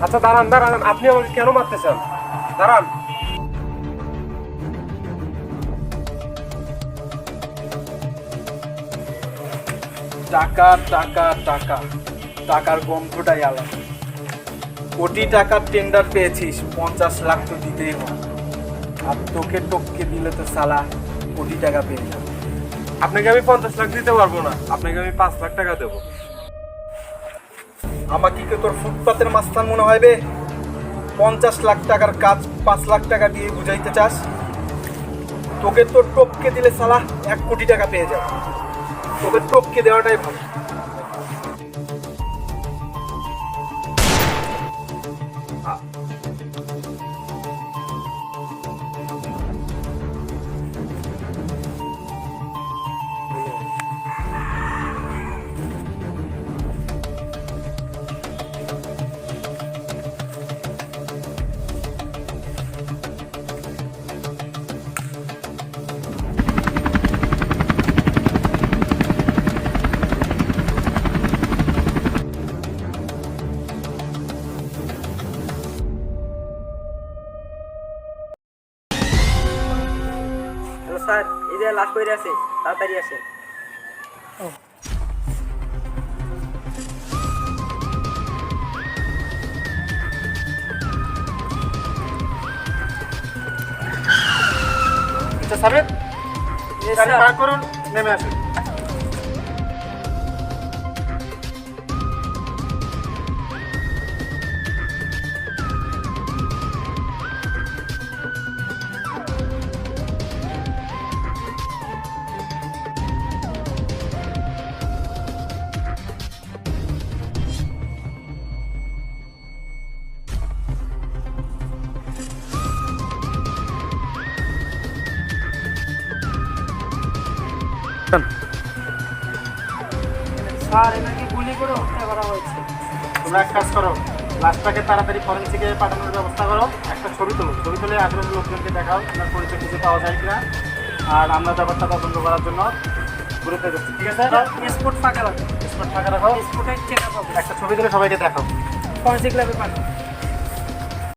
আচ্ছা দাঁড়ান দাঁড়ান, আপনি আমাকে কেন মারতে চান? দাঁড়ান। টাকা টাকা টাকা, টাকার গন্ধটাই আলাদা। কোটি টাকার টেন্ডার পেয়েছিস, 50 লাখ তো দিতেই হবে। আর তোকে টপকে দিলে তো সালা কোটি টাকা পেয়ে যাবে। আপনাকে আমি 50 লাখ দিতে পারবো না, আপনাকে আমি 5 লাখ টাকা দেবো। আমাকে কি তোর ফুটপাতের মাস্তান মনে হয় বে? 50 লাখ টাকার কাজ 5 লাখ টাকা দিয়ে বুঝাইতে চাস? তোকে তোর টপকে দিলে সালা 1 কোটি টাকা পেয়ে যাবে। তোকে টপকে দেওয়াটাই ভালো। হ্যালো স্যার, এই যে লাশ পড়ে আছে, তাড়াতাড়ি আসেন। আচ্ছা সাবেদ, গাড়ি পার্ক করুন, নেমে আসুন। স্যার, এনাকে গুলি করে হত্যা করা হয়েছে। তোমরা এক কাজ করো, লাশটাকে তাড়াতাড়ি ফরেন্সিকে পাঠানোর ব্যবস্থা করো। একটা ছবি তোলো, ছবি তুলে আশেপাশের লোকজনকে দেখাও আপনার পরিচয় খুঁজে পাওয়া যায় কিনা। আর আমরা ব্যাপারটা তদন্ত করার জন্য ঘুরতে যাচ্ছি, ঠিক আছে? স্পোর্ট ফাঁকা রাখো, স্পট ফাঁকা রাখো, স্পোর্টের চেনা পাবো, একটা ছবি তুলে সবাইকে দেখাও। ফরেন্সিক ল্যাবে পাঠাও।